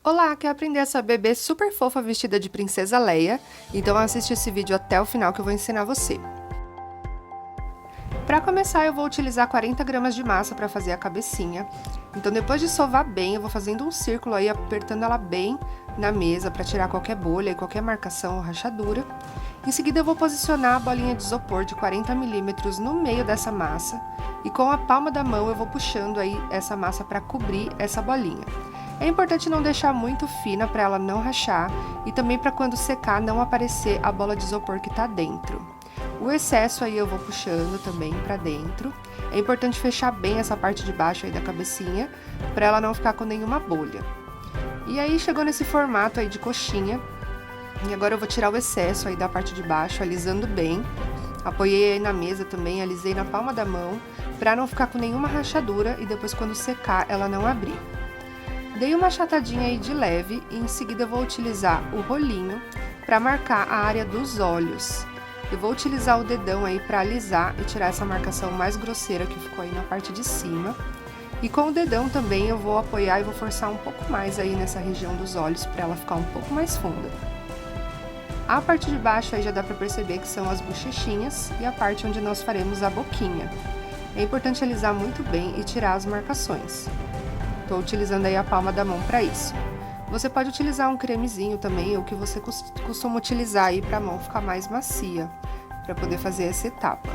Olá, quer aprender essa bebê super fofa vestida de princesa Leia? Então assiste esse vídeo até o final que eu vou ensinar você. Para começar, eu vou utilizar 40 gramas de massa para fazer a cabecinha. Então depois de sovar bem, eu vou fazendo um círculo aí, apertando ela bem na mesa para tirar qualquer bolha e qualquer marcação ou rachadura. Em seguida, eu vou posicionar a bolinha de isopor de 40 milímetros no meio dessa massa e com a palma da mão eu vou puxando aí essa massa para cobrir essa bolinha. É importante não deixar muito fina para ela não rachar e também para quando secar não aparecer a bola de isopor que está dentro. O excesso aí eu vou puxando também para dentro. É importante fechar bem essa parte de baixo aí da cabecinha para ela não ficar com nenhuma bolha. E aí chegou nesse formato aí de coxinha. E agora eu vou tirar o excesso aí da parte de baixo, alisando bem. Apoiei aí na mesa também, alisei na palma da mão para não ficar com nenhuma rachadura e depois quando secar ela não abrir. Dei uma achatadinha aí de leve e em seguida eu vou utilizar o rolinho para marcar a área dos olhos. Eu vou utilizar o dedão aí para alisar e tirar essa marcação mais grosseira que ficou aí na parte de cima. E com o dedão também eu vou apoiar e vou forçar um pouco mais aí nessa região dos olhos para ela ficar um pouco mais funda. A parte de baixo aí já dá para perceber que são as bochechinhas e a parte onde nós faremos a boquinha. É importante alisar muito bem e tirar as marcações. Estou utilizando aí a palma da mão para isso. Você pode utilizar um cremezinho também, ou que você costuma utilizar aí para a mão ficar mais macia, para poder fazer essa etapa.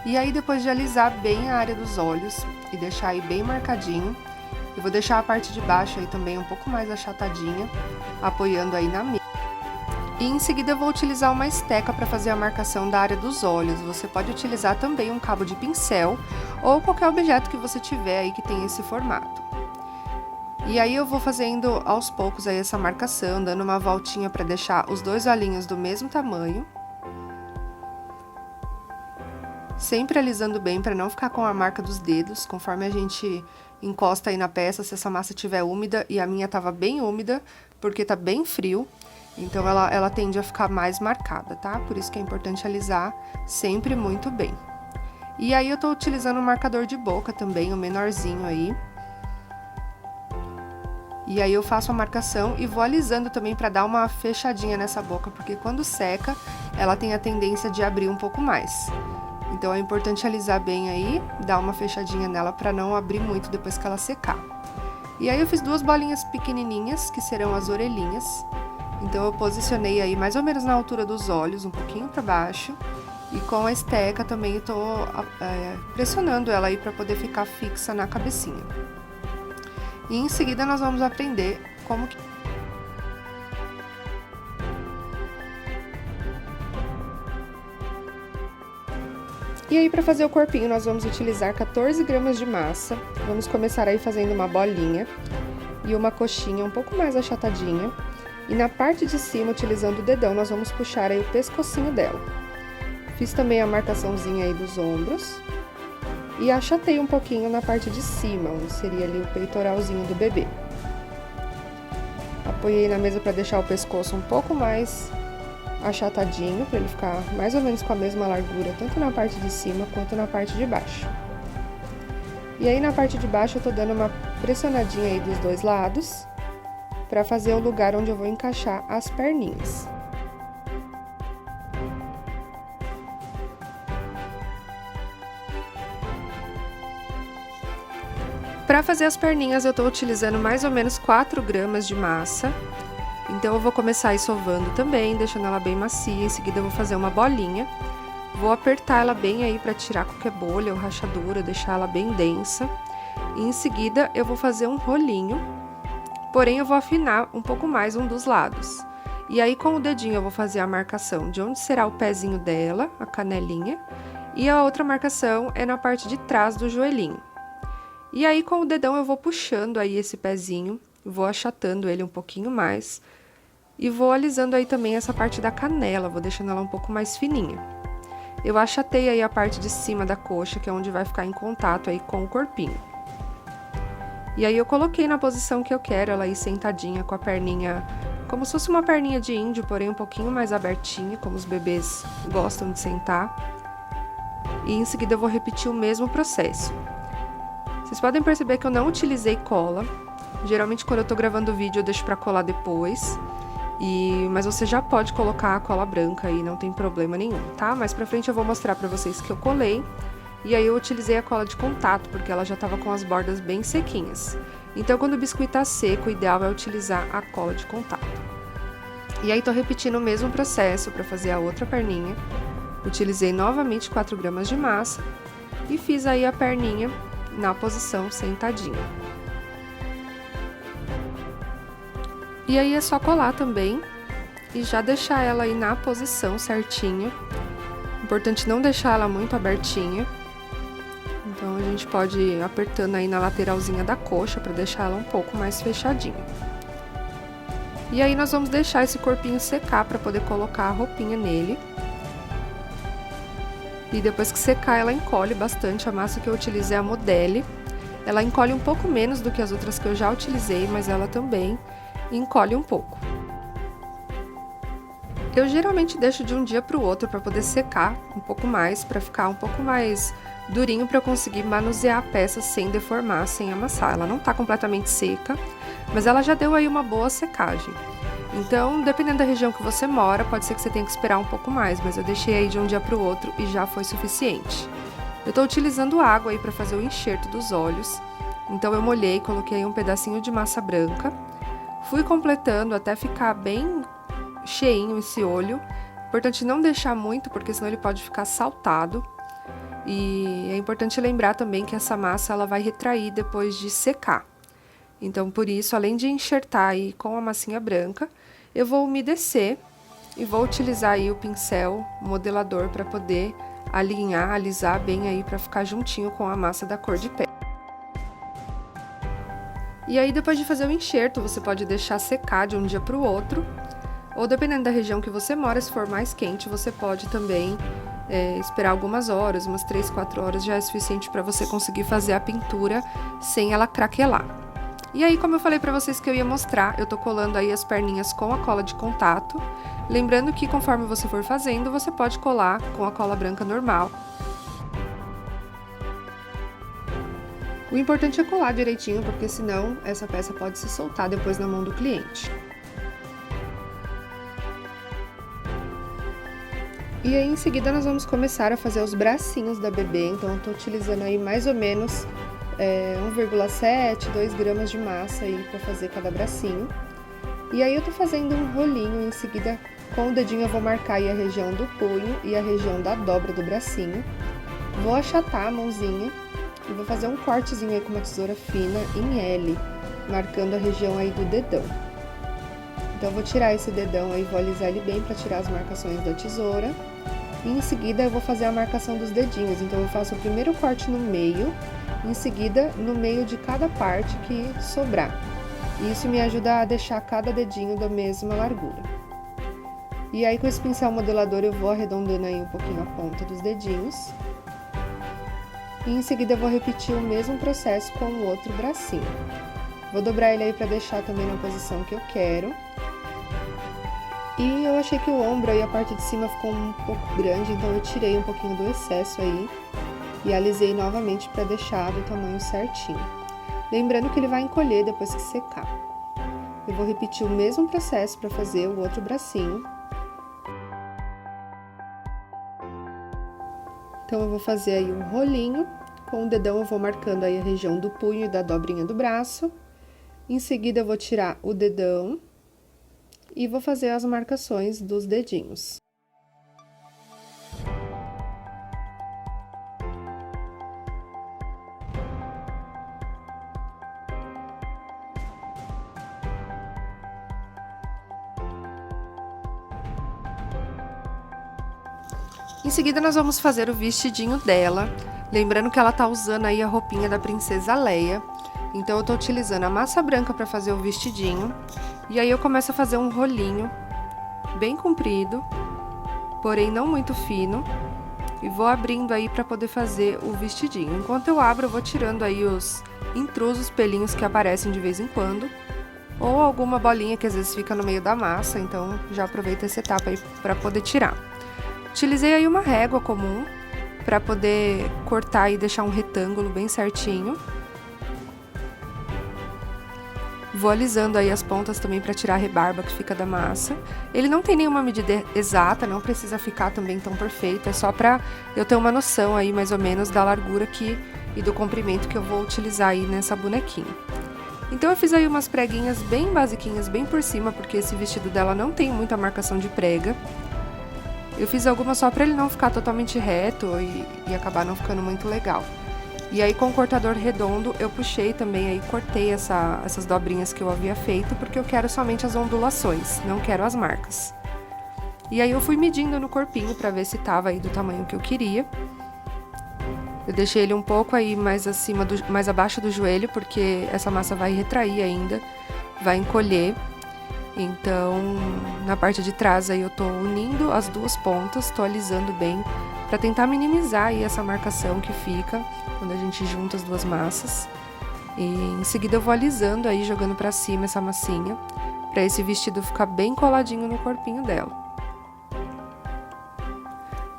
E aí depois de alisar bem a área dos olhos e deixar aí bem marcadinho, eu vou deixar a parte de baixo aí também um pouco mais achatadinha, apoiando aí na mesa. E em seguida eu vou utilizar uma esteca para fazer a marcação da área dos olhos. Você pode utilizar também um cabo de pincel ou qualquer objeto que você tiver aí que tenha esse formato. E aí eu vou fazendo aos poucos aí essa marcação, dando uma voltinha para deixar os dois olhinhos do mesmo tamanho. Sempre alisando bem para não ficar com a marca dos dedos, conforme a gente encosta aí na peça, se essa massa estiver úmida, e a minha estava bem úmida, porque tá bem frio. Então, ela tende a ficar mais marcada, tá? Por isso que é importante alisar sempre muito bem. E aí, eu tô utilizando um marcador de boca também, o menorzinho aí. E aí, eu faço a marcação e vou alisando também pra dar uma fechadinha nessa boca, porque quando seca, ela tem a tendência de abrir um pouco mais. Então, é importante alisar bem aí, dar uma fechadinha nela pra não abrir muito depois que ela secar. E aí, eu fiz duas bolinhas pequenininhas, que serão as orelhinhas. Então, eu posicionei aí mais ou menos na altura dos olhos, um pouquinho para baixo. E com a esteca também eu tô pressionando ela aí para poder ficar fixa na cabecinha. E em seguida nós vamos aprender como que... E aí, para fazer o corpinho, nós vamos utilizar 14 gramas de massa. Vamos começar aí fazendo uma bolinha e uma coxinha um pouco mais achatadinha. E na parte de cima, utilizando o dedão, nós vamos puxar aí o pescocinho dela. Fiz também a marcaçãozinha aí dos ombros. E achatei um pouquinho na parte de cima, onde seria ali o peitoralzinho do bebê. Apoiei na mesa para deixar o pescoço um pouco mais achatadinho, para ele ficar mais ou menos com a mesma largura, tanto na parte de cima quanto na parte de baixo. E aí, na parte de baixo, eu tô dando uma pressionadinha aí dos dois lados, para fazer o lugar onde eu vou encaixar as perninhas. Para fazer as perninhas, eu estou utilizando mais ou menos 4 gramas de massa. Então, eu vou começar aí sovando também, deixando ela bem macia. Em seguida, eu vou fazer uma bolinha. Vou apertar ela bem aí para tirar qualquer bolha ou rachadura, deixar ela bem densa. E em seguida, eu vou fazer um rolinho. Porém, eu vou afinar um pouco mais um dos lados. E aí, com o dedinho, eu vou fazer a marcação de onde será o pezinho dela, a canelinha. E a outra marcação é na parte de trás do joelhinho. E aí, com o dedão, eu vou puxando aí esse pezinho, vou achatando ele um pouquinho mais. E vou alisando aí também essa parte da canela, vou deixando ela um pouco mais fininha. Eu achatei aí a parte de cima da coxa, que é onde vai ficar em contato aí com o corpinho. E aí, eu coloquei na posição que eu quero, ela aí sentadinha com a perninha, como se fosse uma perninha de índio, porém um pouquinho mais abertinha, como os bebês gostam de sentar. E em seguida, eu vou repetir o mesmo processo. Vocês podem perceber que eu não utilizei cola, Geralmente quando eu tô gravando o vídeo eu deixo pra colar depois. Mas você já pode colocar a cola branca aí, não tem problema nenhum, tá? Mais pra frente eu vou mostrar pra vocês que eu colei. E aí eu utilizei a cola de contato, porque ela já tava com as bordas bem sequinhas. Então quando o biscuit tá seco, o ideal é utilizar a cola de contato. E aí tô repetindo o mesmo processo pra fazer a outra perninha. Utilizei novamente 4 gramas de massa e fiz aí a perninha na posição sentadinha. E aí é só colar também e já deixar ela aí na posição certinho. Importante não deixar ela muito abertinha. Então a gente pode ir apertando aí na lateralzinha da coxa para deixar ela um pouco mais fechadinha. E aí nós vamos deixar esse corpinho secar para poder colocar a roupinha nele. E depois que secar, ela encolhe bastante. A massa que eu utilizei é a Modele. Ela encolhe um pouco menos do que as outras que eu já utilizei, mas ela também encolhe um pouco. Eu geralmente deixo de um dia para o outro para poder secar um pouco mais, para ficar um pouco mais durinho para eu conseguir manusear a peça sem deformar, sem amassar. Ela não tá completamente seca, mas ela já deu aí uma boa secagem. Então, dependendo da região que você mora, pode ser que você tenha que esperar um pouco mais, mas eu deixei aí de um dia para o outro e já foi suficiente. Eu tô utilizando água aí para fazer o enxerto dos olhos. Então eu molhei, coloquei aí um pedacinho de massa branca. Fui completando até ficar bem cheinho esse olho. Importante não deixar muito, porque senão ele pode ficar saltado. E é importante lembrar também que essa massa ela vai retrair depois de secar. Então, por isso, além de enxertar aí com a massinha branca, eu vou umedecer e vou utilizar aí o pincel modelador para poder alinhar, alisar bem aí para ficar juntinho com a massa da cor de pele. E aí, depois de fazer o enxerto, você pode deixar secar de um dia para o outro, ou dependendo da região que você mora, se for mais quente, você pode também esperar algumas horas, umas 3, 4 horas já é suficiente para você conseguir fazer a pintura sem ela craquelar. E aí, como eu falei para vocês que eu ia mostrar, eu tô colando aí as perninhas com a cola de contato, lembrando que conforme você for fazendo, você pode colar com a cola branca normal. O importante é colar direitinho, porque senão essa peça pode se soltar depois na mão do cliente. E aí, em seguida, nós vamos começar a fazer os bracinhos da bebê. Então, eu tô utilizando aí mais ou menos 1,7, 2 gramas de massa aí pra fazer cada bracinho. E aí, eu tô fazendo um rolinho. Em seguida, com o dedinho, eu vou marcar aí a região do punho e a região da dobra do bracinho. Vou achatar a mãozinha. E vou fazer um cortezinho aí com uma tesoura fina em L, marcando a região aí do dedão. Então, eu vou tirar esse dedão aí, vou alisar ele bem para tirar as marcações da tesoura. E em seguida, eu vou fazer a marcação dos dedinhos. Então, eu faço o primeiro corte no meio, em seguida, no meio de cada parte que sobrar. E isso me ajuda a deixar cada dedinho da mesma largura. E aí, com esse pincel modelador, eu vou arredondando aí um pouquinho a ponta dos dedinhos. E em seguida eu vou repetir o mesmo processo com o outro bracinho. Vou dobrar ele aí pra deixar também na posição que eu quero. E eu achei que o ombro aí, a parte de cima ficou um pouco grande, então eu tirei um pouquinho do excesso aí. E alisei novamente pra deixar do tamanho certinho. Lembrando que ele vai encolher depois que secar. Eu vou repetir o mesmo processo pra fazer o outro bracinho. Então, eu vou fazer aí um rolinho, com o dedão eu vou marcando aí a região do punho e da dobrinha do braço. Em seguida, eu vou tirar o dedão e vou fazer as marcações dos dedinhos. Em seguida, nós vamos fazer o vestidinho dela, lembrando que ela tá usando aí a roupinha da Princesa Leia. Então, eu tô utilizando a massa branca pra fazer o vestidinho, e aí eu começo a fazer um rolinho bem comprido, porém não muito fino, e vou abrindo aí pra poder fazer o vestidinho. Enquanto eu abro, eu vou tirando aí os intrusos pelinhos que aparecem de vez em quando, ou alguma bolinha que às vezes fica no meio da massa, então já aproveita essa etapa aí pra poder tirar. Utilizei aí uma régua comum para poder cortar e deixar um retângulo bem certinho. Vou alisando aí as pontas também para tirar a rebarba que fica da massa. Ele não tem nenhuma medida exata, não precisa ficar também tão perfeito, é só para eu ter uma noção aí mais ou menos da largura e do comprimento que eu vou utilizar aí nessa bonequinha. Então eu fiz aí umas preguinhas bem basiquinhas, bem por cima, porque esse vestido dela não tem muita marcação de prega. Eu fiz algumas só para ele não ficar totalmente reto e acabar não ficando muito legal. E aí com o cortador redondo eu puxei também, aí cortei essas dobrinhas que eu havia feito, porque eu quero somente as ondulações, não quero as marcas. E aí eu fui medindo no corpinho para ver se tava aí do tamanho que eu queria. Eu deixei ele um pouco aí mais abaixo do joelho, porque essa massa vai retrair ainda, vai encolher. Então, na parte de trás aí eu tô unindo as duas pontas, tô alisando bem, para tentar minimizar aí essa marcação que fica quando a gente junta as duas massas. E em seguida eu vou alisando aí, jogando para cima essa massinha, para esse vestido ficar bem coladinho no corpinho dela.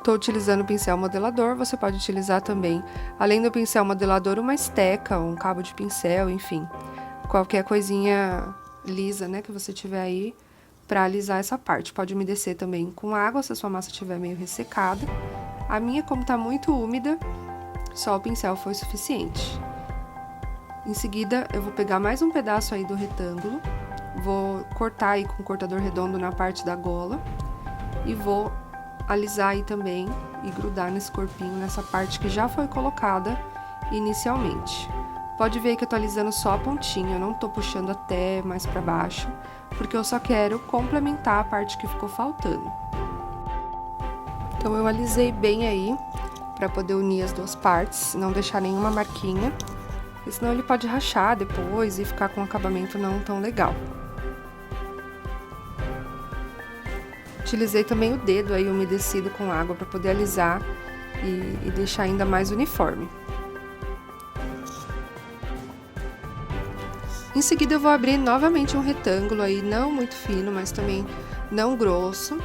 Tô utilizando o pincel modelador, você pode utilizar também, além do pincel modelador, uma esteca, um cabo de pincel, enfim, qualquer coisinha lisa, né, que você tiver aí para alisar essa parte. Pode umedecer também com água, se a sua massa estiver meio ressecada. A minha, como tá muito úmida, só o pincel foi suficiente. Em seguida, eu vou pegar mais um pedaço aí do retângulo, vou cortar aí com o cortador redondo na parte da gola e vou alisar aí também e grudar nesse corpinho, nessa parte que já foi colocada inicialmente. Pode ver que eu tô alisando só a pontinha, eu não tô puxando até mais pra baixo, porque eu só quero complementar a parte que ficou faltando. Então eu alisei bem aí, pra poder unir as duas partes, não deixar nenhuma marquinha, porque senão ele pode rachar depois e ficar com um acabamento não tão legal. Utilizei também o dedo aí umedecido com água para poder alisar e deixar ainda mais uniforme. Em seguida eu vou abrir novamente um retângulo aí, não muito fino, mas também não grosso,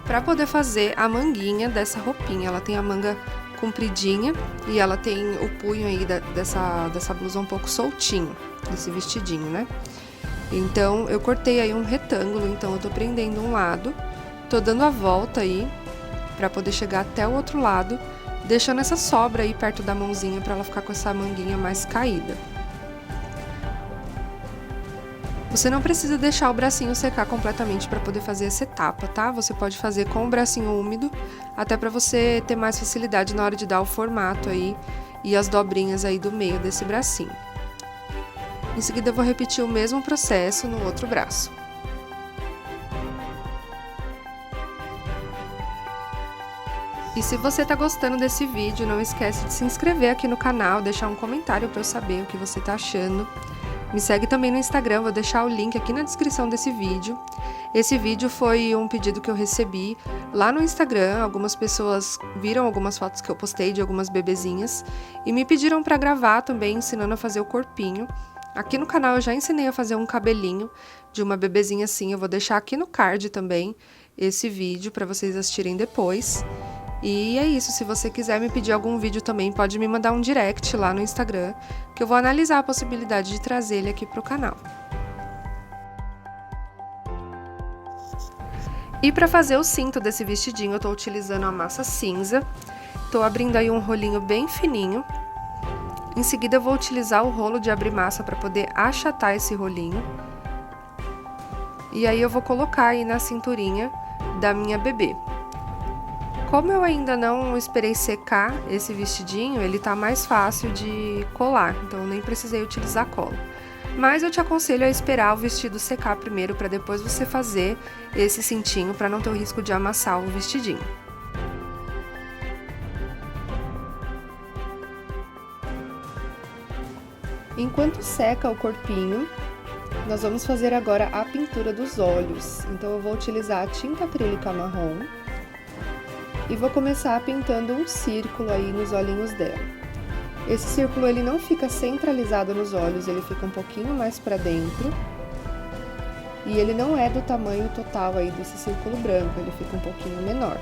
para poder fazer a manguinha dessa roupinha. Ela tem a manga compridinha e ela tem o punho aí dessa blusa um pouco soltinho, desse vestidinho, né? Então eu cortei aí um retângulo, então eu tô prendendo um lado, tô dando a volta aí para poder chegar até o outro lado, deixando essa sobra aí perto da mãozinha para ela ficar com essa manguinha mais caída. Você não precisa deixar o bracinho secar completamente para poder fazer essa etapa, tá? Você pode fazer com o bracinho úmido, até para você ter mais facilidade na hora de dar o formato aí e as dobrinhas aí do meio desse bracinho. Em seguida eu vou repetir o mesmo processo no outro braço. E se você tá gostando desse vídeo, não esquece de se inscrever aqui no canal, deixar um comentário para eu saber o que você tá achando. Me segue também no Instagram, vou deixar o link aqui na descrição desse vídeo. Esse vídeo foi um pedido que eu recebi lá no Instagram. Algumas pessoas viram algumas fotos que eu postei de algumas bebezinhas e me pediram para gravar também, ensinando a fazer o corpinho. Aqui no canal eu já ensinei a fazer um cabelinho de uma bebezinha assim. Eu vou deixar aqui no card também esse vídeo para vocês assistirem depois. E é isso, se você quiser me pedir algum vídeo também, pode me mandar um direct lá no Instagram, que eu vou analisar a possibilidade de trazer ele aqui pro canal. E para fazer o cinto desse vestidinho, eu tô utilizando a massa cinza, tô abrindo aí um rolinho bem fininho. Em seguida eu vou utilizar o rolo de abrir massa para poder achatar esse rolinho. E aí eu vou colocar aí na cinturinha da minha bebê. Como eu ainda não esperei secar esse vestidinho, ele tá mais fácil de colar, então eu nem precisei utilizar cola. Mas eu te aconselho a esperar o vestido secar primeiro, para depois você fazer esse cintinho, para não ter o risco de amassar o vestidinho. Enquanto seca o corpinho, nós vamos fazer agora a pintura dos olhos. Então eu vou utilizar a tinta acrílica marrom e vou começar pintando um círculo aí nos olhinhos dela. Esse círculo ele não fica centralizado nos olhos, ele fica um pouquinho mais para dentro. E ele não é do tamanho total aí desse círculo branco, ele fica um pouquinho menor.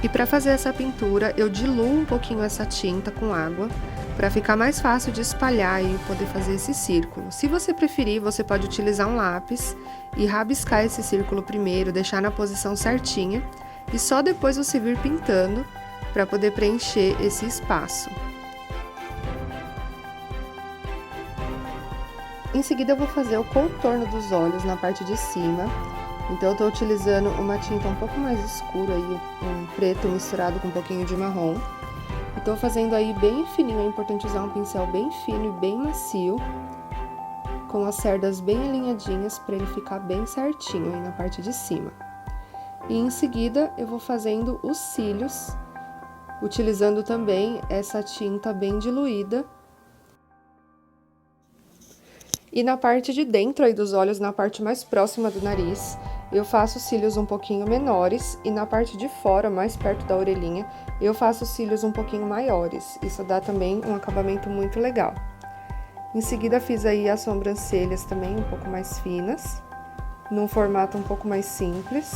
E para fazer essa pintura, eu diluo um pouquinho essa tinta com água, para ficar mais fácil de espalhar e poder fazer esse círculo. Se você preferir, você pode utilizar um lápis e rabiscar esse círculo primeiro, deixar na posição certinha e só depois você vir pintando para poder preencher esse espaço. Em seguida eu vou fazer o contorno dos olhos na parte de cima. Então eu tô utilizando uma tinta um pouco mais escura aí, um preto misturado com um pouquinho de marrom. E tô fazendo aí bem fininho, é importante usar um pincel bem fino e bem macio, com as cerdas bem alinhadinhas para ele ficar bem certinho aí na parte de cima. E em seguida eu vou fazendo os cílios, utilizando também essa tinta bem diluída. E na parte de dentro aí dos olhos, na parte mais próxima do nariz, eu faço cílios um pouquinho menores e na parte de fora, mais perto da orelhinha, eu faço cílios um pouquinho maiores. Isso dá também um acabamento muito legal. Em seguida fiz aí as sobrancelhas também um pouco mais finas, num formato um pouco mais simples.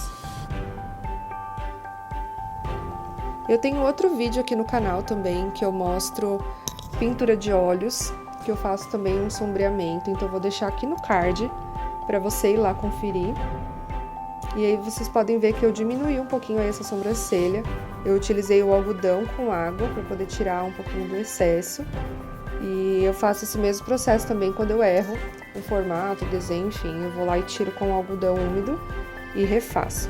Eu tenho outro vídeo aqui no canal também que eu mostro pintura de olhos, que eu faço também um sombreamento, então eu vou deixar aqui no card para você ir lá conferir. E aí vocês podem ver que eu diminuí um pouquinho aí essa sobrancelha. Eu utilizei o algodão com água para poder tirar um pouquinho do excesso. E eu faço esse mesmo processo também quando eu erro o formato, o desenho, enfim, eu vou lá e tiro com o algodão úmido e refaço.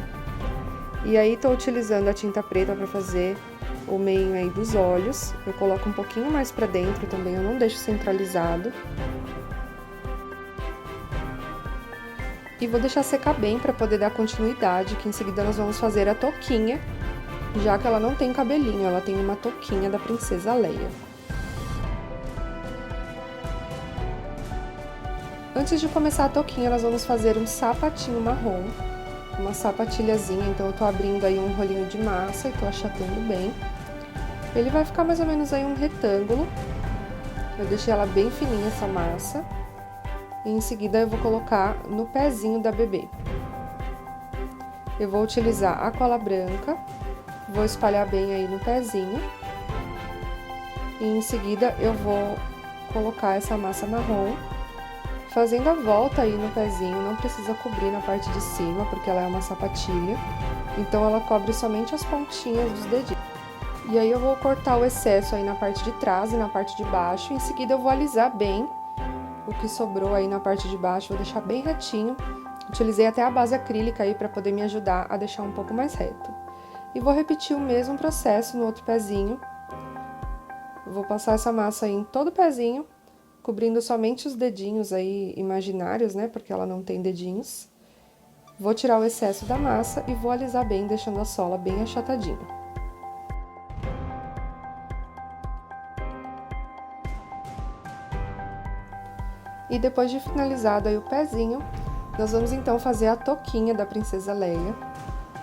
E aí tô utilizando a tinta preta para fazer o meio aí dos olhos. Eu coloco um pouquinho mais pra dentro também, eu não deixo centralizado. E vou deixar secar bem pra poder dar continuidade, que em seguida nós vamos fazer a touquinha, já que ela não tem cabelinho, ela tem uma touquinha da Princesa Leia. Antes de começar a touquinha, nós vamos fazer um sapatinho marrom, uma sapatilhazinha, então eu tô abrindo aí um rolinho de massa e tô achatando bem. Ele vai ficar mais ou menos aí um retângulo. Eu deixei ela bem fininha essa massa. E em seguida eu vou colocar no pezinho da bebê. Eu vou utilizar a cola branca, vou espalhar bem aí no pezinho. E em seguida eu vou colocar essa massa marrom, fazendo a volta aí no pezinho, não precisa cobrir na parte de cima, porque ela é uma sapatilha. Então ela cobre somente as pontinhas dos dedinhos. E aí eu vou cortar o excesso aí na parte de trás e na parte de baixo. Em seguida eu vou alisar bem o que sobrou aí na parte de baixo, vou deixar bem retinho. Utilizei até a base acrílica aí para poder me ajudar a deixar um pouco mais reto. E vou repetir o mesmo processo no outro pezinho. Vou passar essa massa aí em todo o pezinho, cobrindo somente os dedinhos aí imaginários, né, porque ela não tem dedinhos. Vou tirar o excesso da massa e vou alisar bem, deixando a sola bem achatadinha. E depois de finalizado aí o pezinho, nós vamos então fazer a touquinha da Princesa Leia.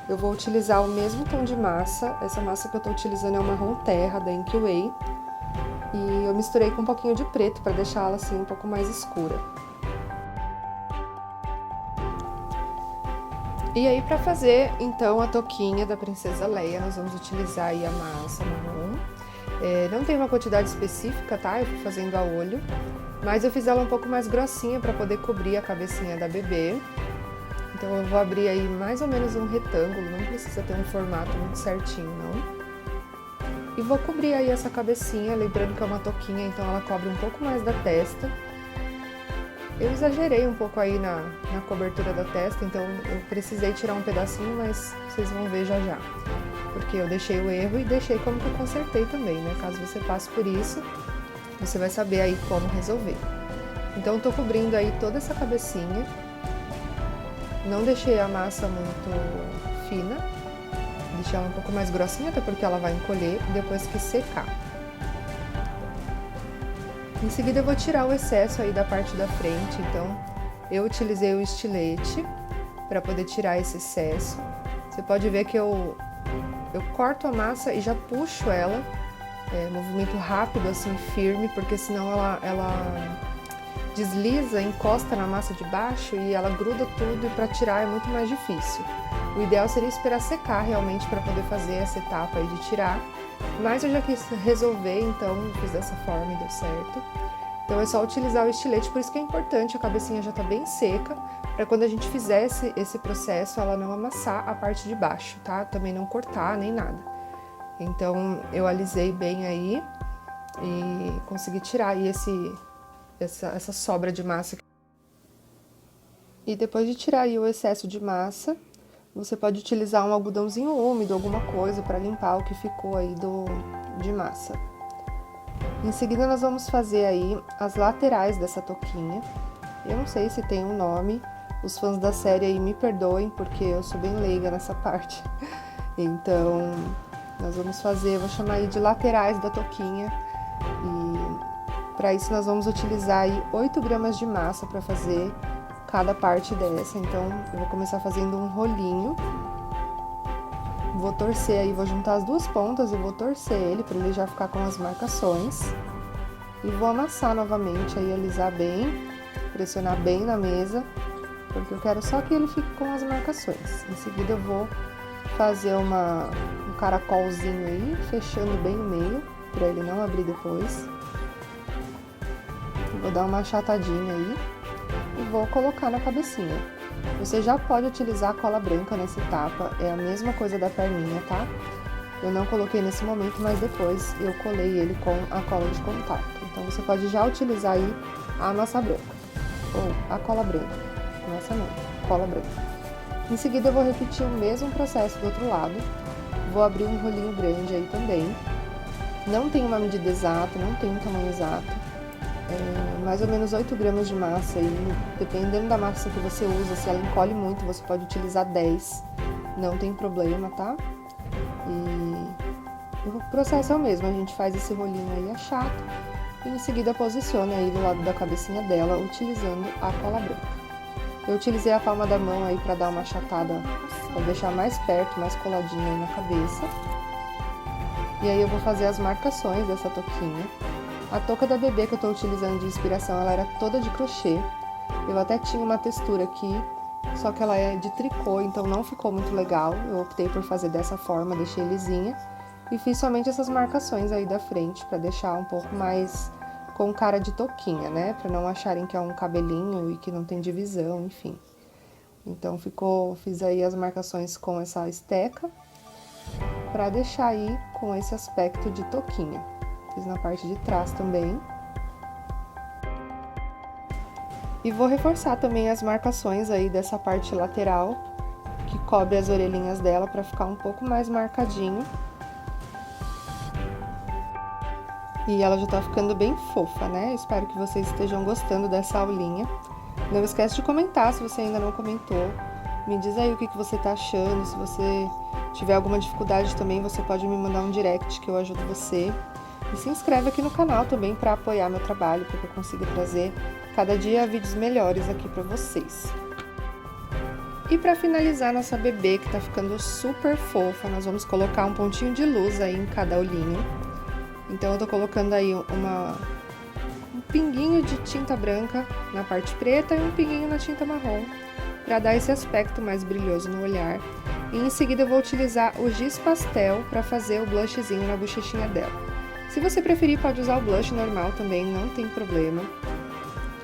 Eu vou utilizar o mesmo tom de massa, essa massa que eu tô utilizando é uma marrom terra da Inkway. E eu misturei com um pouquinho de preto para deixar ela assim um pouco mais escura. E aí para fazer então a touquinha da Princesa Leia, nós vamos utilizar aí a massa marrom. Não tem uma quantidade específica, tá? Eu fui fazendo a olho. Mas eu fiz ela um pouco mais grossinha para poder cobrir a cabecinha da bebê. Então eu vou abrir aí mais ou menos um retângulo, não precisa ter um formato muito certinho, não. E vou cobrir aí essa cabecinha, lembrando que é uma touquinha, então ela cobre um pouco mais da testa. Eu exagerei um pouco aí na cobertura da testa, então eu precisei tirar um pedacinho, mas vocês vão ver já já. Porque eu deixei o erro e deixei como que eu consertei também, né? Caso você passe por isso, você vai saber aí como resolver. Então, eu tô cobrindo aí toda essa cabecinha. Não deixei a massa muito fina. Deixei ela um pouco mais grossinha, até porque ela vai encolher depois que secar. Em seguida, eu vou tirar o excesso aí da parte da frente. Então, eu utilizei o estilete para poder tirar esse excesso. Você pode ver que eu corto a massa e já puxo ela. Movimento rápido, assim, firme, porque senão desliza, encosta na massa de baixo e ela gruda tudo, e para tirar é muito mais difícil. O ideal seria esperar secar realmente para poder fazer essa etapa aí de tirar, mas eu já quis resolver, então fiz dessa forma e deu certo. Então é só utilizar o estilete, por isso que é importante, a cabecinha já tá bem seca, para quando a gente fizer esse processo ela não amassar a parte de baixo, tá? Também não cortar nem nada. Então eu alisei bem aí e consegui tirar aí essa sobra de massa. E depois de tirar aí o excesso de massa, você pode utilizar um algodãozinho úmido, alguma coisa para limpar o que ficou aí de massa. Em seguida nós vamos fazer aí as laterais dessa touquinha. Eu não sei se tem um nome, os fãs da série aí me perdoem, porque eu sou bem leiga nessa parte. Então, nós vamos fazer, vou chamar aí de laterais da touquinha. E para isso nós vamos utilizar aí 8 gramas de massa para fazer cada parte dessa. Então eu vou começar fazendo um rolinho, vou torcer aí, vou juntar as duas pontas e vou torcer ele para ele já ficar com as marcações. E vou amassar novamente aí, alisar bem, pressionar bem na mesa, porque eu quero só que ele fique com as marcações. Em seguida eu vou fazer um caracolzinho aí, fechando bem o meio, para ele não abrir depois. Vou dar uma achatadinha aí e vou colocar na cabecinha. Você já pode utilizar cola branca nessa etapa, é a mesma coisa da perninha, tá? Eu não coloquei nesse momento, mas depois eu colei ele com a cola de contato. Então você pode já utilizar aí a massa branca, ou a cola branca, massa não, cola branca. Em seguida eu vou repetir o mesmo processo do outro lado, vou abrir um rolinho grande aí também. Não tem uma medida exata, não tem um tamanho exato. Mais ou menos 8 gramas de massa e dependendo da massa que você usa, se ela encolhe muito, você pode utilizar 10, não tem problema, tá? E o processo é o mesmo, a gente faz esse rolinho aí achado e em seguida posiciona aí do lado da cabecinha dela, utilizando a cola branca. Eu utilizei a palma da mão aí pra dar uma achatada, pra deixar mais perto, mais coladinha aí na cabeça. E aí eu vou fazer as marcações dessa touquinha. A touca da bebê que eu tô utilizando de inspiração, ela era toda de crochê. Eu até tinha uma textura aqui, só que ela é de tricô, então não ficou muito legal. Eu optei por fazer dessa forma, deixei lisinha. E fiz somente essas marcações aí da frente, pra deixar um pouco mais com cara de touquinha, né? Pra não acharem que é um cabelinho e que não tem divisão, enfim. Então fiz aí as marcações com essa esteca, pra deixar aí com esse aspecto de touquinha. Fiz na parte de trás também. E vou reforçar também as marcações aí dessa parte lateral, que cobre as orelhinhas dela para ficar um pouco mais marcadinho. E ela já tá ficando bem fofa, né? Espero que vocês estejam gostando dessa aulinha. Não esquece de comentar se você ainda não comentou. Me diz aí o que você tá achando. Se você tiver alguma dificuldade também, você pode me mandar um direct que eu ajudo você. E se inscreve aqui no canal também para apoiar meu trabalho, para que eu consiga trazer cada dia vídeos melhores aqui para vocês. E para finalizar nossa bebê, que tá ficando super fofa, nós vamos colocar um pontinho de luz aí em cada olhinho. Então eu tô colocando aí um pinguinho de tinta branca na parte preta e um pinguinho na tinta marrom, para dar esse aspecto mais brilhoso no olhar. E em seguida eu vou utilizar o giz pastel para fazer o blushzinho na bochechinha dela. Se você preferir, pode usar o blush normal também, não tem problema.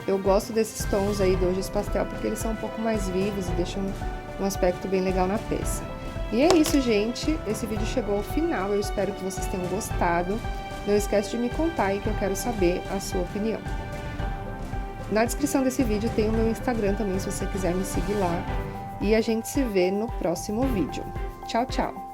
Eu gosto desses tons aí do giz pastel porque eles são um pouco mais vivos e deixam um aspecto bem legal na peça. E é isso, gente. Esse vídeo chegou ao final, eu espero que vocês tenham gostado. Não esquece de me contar aí que eu quero saber a sua opinião. Na descrição desse vídeo tem o meu Instagram também, se você quiser me seguir lá. E a gente se vê no próximo vídeo. Tchau, tchau!